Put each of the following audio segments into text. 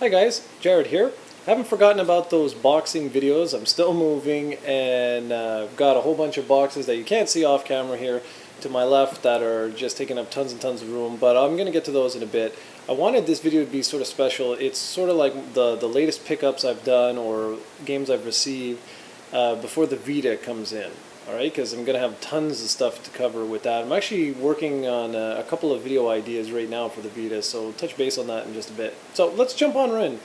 Hi guys, Jarrod here. Haven't forgotten about those boxing videos. I'm still moving and I've got a whole bunch of boxes that you can't see off camera here to my left that are just taking up tons and tons of room, but I'm going to get to those in a bit. I wanted this video to be sort of special. It's sort of like the latest pickups I've done or games I've received before the Vita comes in. Alright, because I'm going to have tons of stuff to cover with that. I'm actually working on a couple of video ideas right now for the Vita, so we'll touch base on that in just a bit. So let's jump on right in.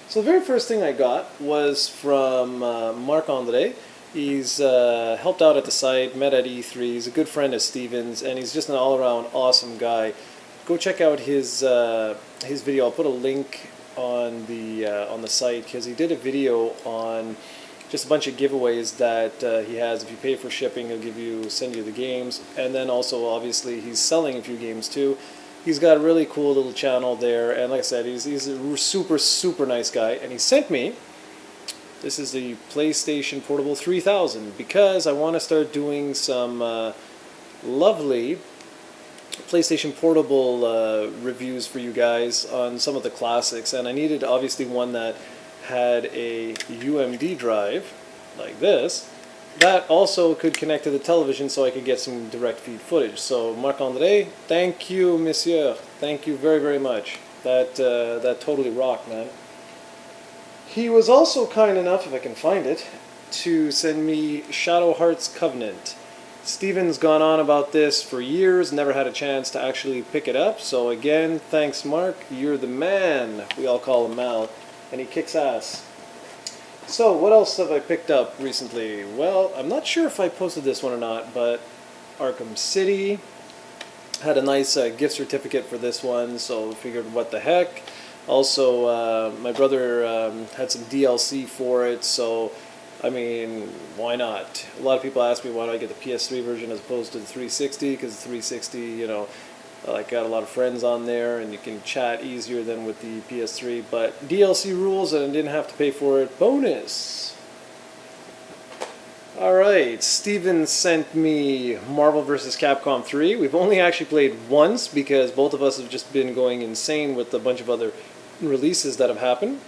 So the very first thing I got was from Marc-André. He's helped out at the site, met at E3, he's a good friend of Steven's, and he's just an all-around awesome guy. Go check out his video. I'll put a link on the site because he did a video on just a bunch of giveaways that he has. If you pay for shipping, he'll send you the games, and then also obviously he's selling a few games too. He's got a really cool little channel there, and like I said, he's a super nice guy. And he sent me, this is the PlayStation Portable 3000, because I want to start doing some lovely PlayStation Portable reviews for you guys on some of the classics, and I needed obviously one that had a UMD drive like this that also could connect to the television so I could get some direct feed footage. So Marc-André, thank you, monsieur. Thank you very much. That totally rocked, man. He was also kind enough, if I can find it, to send me Shadow Hearts Covenant. Steven's gone on about this for years, never had a chance to actually pick it up. So again, thanks Mark, you're the man. We all call him Mal. And he kicks ass. So what else have I picked up recently? Well, I'm not sure if I posted this one or not, but Arkham City had a nice gift certificate for this one, so I figured what the heck. Also, my brother had some DLC for it, so I mean, why not? A lot of people ask me why do I get the PS3 version as opposed to the 360, because the 360, you know, I got a lot of friends on there and you can chat easier than with the PS3, but DLC rules and I didn't have to pay for it. Bonus! Alright, Steven sent me Marvel vs. Capcom 3. We've only actually played once because both of us have just been going insane with a bunch of other releases that have happened.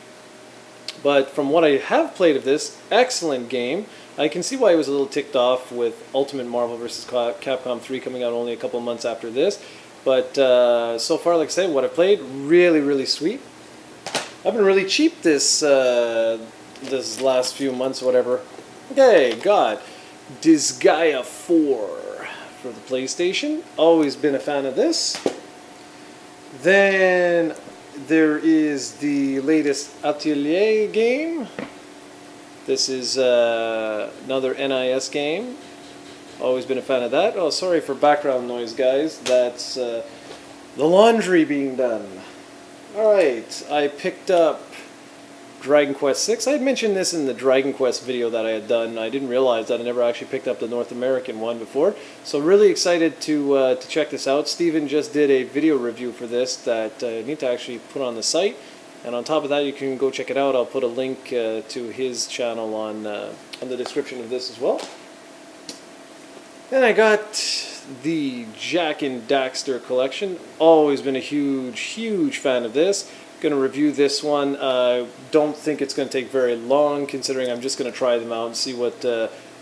But from what I have played of this, excellent game. I can see why he was a little ticked off with Ultimate Marvel vs. Capcom 3 coming out only a couple months after this. But so far, like I said, what I played, really sweet. I've been really cheap this this last few months or whatever. Okay, got Disgaea 4 for the PlayStation. Always been a fan of this. Then there is the latest Atelier game. This is another NIS game. Always been a fan of that. Oh, sorry for background noise, guys. That's the laundry being done. Alright, I picked up Dragon Quest VI. I had mentioned this in the Dragon Quest video that I had done. I didn't realize that I never actually picked up the North American one before. So really excited to check this out. Steven just did a video review for this that I need to actually put on the site. And on top of that, you can go check it out. I'll put a link to his channel on the description of this as well. Then I got the Jack and Daxter collection. Always been a huge fan of this. Going to review this one. Don't think it's going to take very long, considering I'm just going to try them out and see what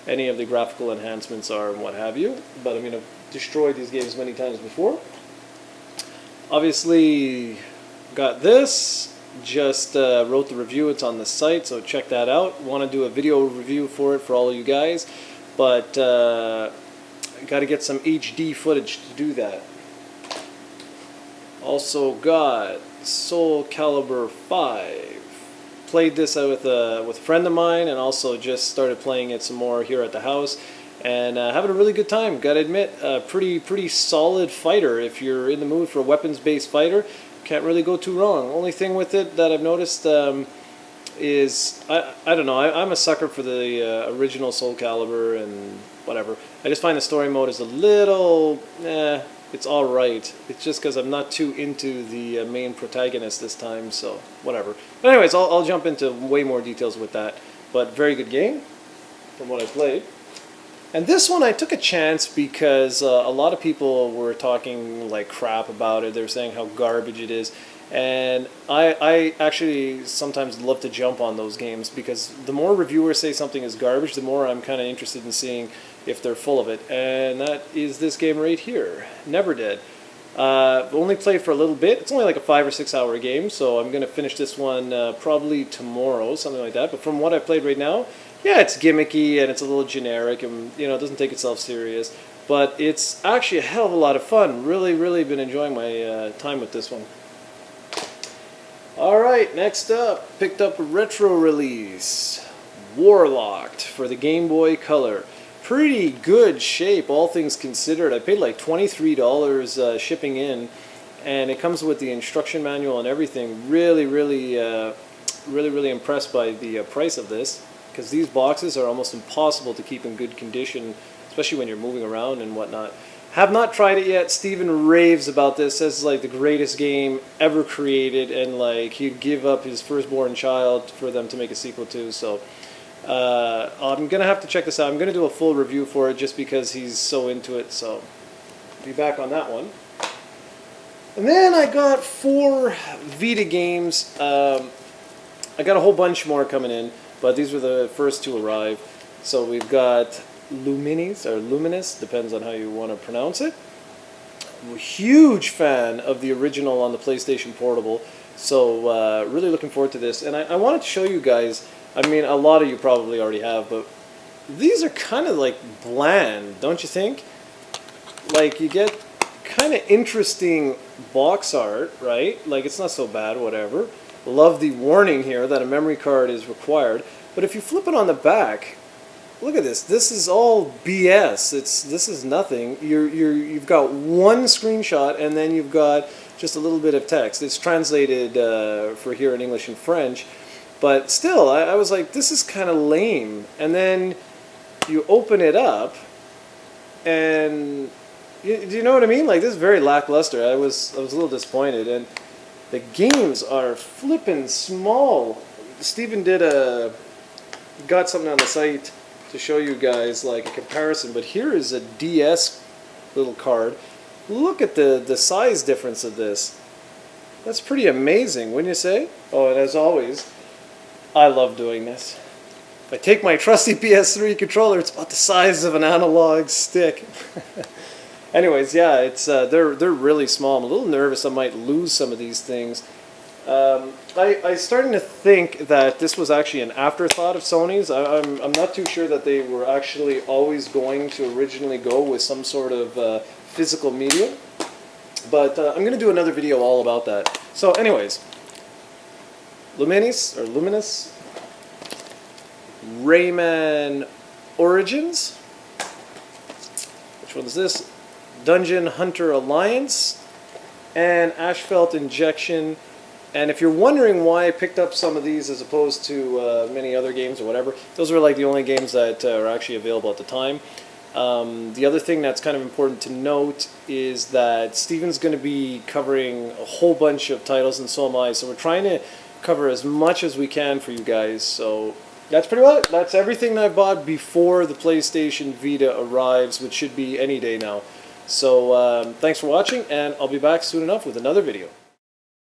any of the graphical enhancements are and what have you. But I'm going to destroy these games many times before. Obviously, got this. Just wrote the review. It's on the site, so check that out. Want to do a video review for it for all of you guys, but got to get some HD footage to do that. Also got Soul Calibur 5. Played this with a friend of mine, and also just started playing it some more here at the house, and having a really good time. Got to admit, a pretty solid fighter. If you're in the mood for a weapons-based fighter, can't really go too wrong. Only thing with it that I've noticed is I don't know. I'm a sucker for the original Soul Calibur and whatever. I just find the story mode is a little it's alright. It's just because I'm not too into the main protagonist this time, so whatever. But anyways, I'll jump into way more details with that. But very good game from what I played. And this one I took a chance because a lot of people were talking like crap about it. They were saying how garbage it is. And I actually sometimes love to jump on those games because the more reviewers say something is garbage, the more I'm kind of interested in seeing if they're full of it. And that is this game right here, Never Dead. Only played for a little bit. It's only like a 5 or 6 hour game, so I'm going to finish this one probably tomorrow, something like that. But from what I've played right now, yeah, it's gimmicky and it's a little generic and, you know, it doesn't take itself serious. But it's actually a hell of a lot of fun. Really, really been enjoying my time with this one. Alright, next up, picked up a retro release, Warlocked for the Game Boy Color. Pretty good shape, all things considered. I paid like $23 shipping in, and it comes with the instruction manual and everything. Really impressed by the price of this, because these boxes are almost impossible to keep in good condition, especially when you're moving around and whatnot. Have not tried it yet. Steven raves about this, says it's like the greatest game ever created, and like he'd give up his firstborn child for them to make a sequel to. So I'm gonna have to check this out. I'm gonna do a full review for it just because he's so into it. So be back on that one. And then I got 4 Vita games. I got a whole bunch more coming in, but these were the first to arrive. So we've got Luminis, or Luminous, depends on how you want to pronounce it. I'm a huge fan of the original on the PlayStation Portable, so really looking forward to this. And I wanted to show you guys, I mean, a lot of you probably already have, but these are kind of like bland, don't you think? Like, you get kind of interesting box art, right? Like, it's not so bad, whatever. Love the warning here that a memory card is required, but if you flip it on the back, look at this. This is all BS. This is nothing. You've got one screenshot and then you've got just a little bit of text. It's translated for here in English and French, but still, I was like, this is kind of lame. And then you open it up, and do you know what I mean? Like, this is very lackluster. I was a little disappointed, and the games are flippin' small. Steven got something on the site to show you guys like a comparison, but here is a DS little card. Look at the size difference of this. That's pretty amazing, wouldn't you say? Oh, and as always, I love doing this. If I take my trusty PS3 controller, it's about the size of an analog stick. Anyways, yeah, it's they're really small. I'm a little nervous I might lose some of these things. I'm starting to think that this was actually an afterthought of Sony's. I'm not too sure that they were actually always going to originally go with some sort of physical medium. But I'm going to do another video all about that. So anyways, Luminis, or Luminous, Rayman Origins. Which one is this? Dungeon Hunter Alliance, and Asphalt Injection. And if you're wondering why I picked up some of these as opposed to many other games or whatever, those were like the only games that are actually available at the time. The other thing that's kind of important to note is that Steven's going to be covering a whole bunch of titles, and so am I. So we're trying to cover as much as we can for you guys. So that's pretty much it. That's everything that I bought before the PlayStation Vita arrives, which should be any day now. So thanks for watching, and I'll be back soon enough with another video.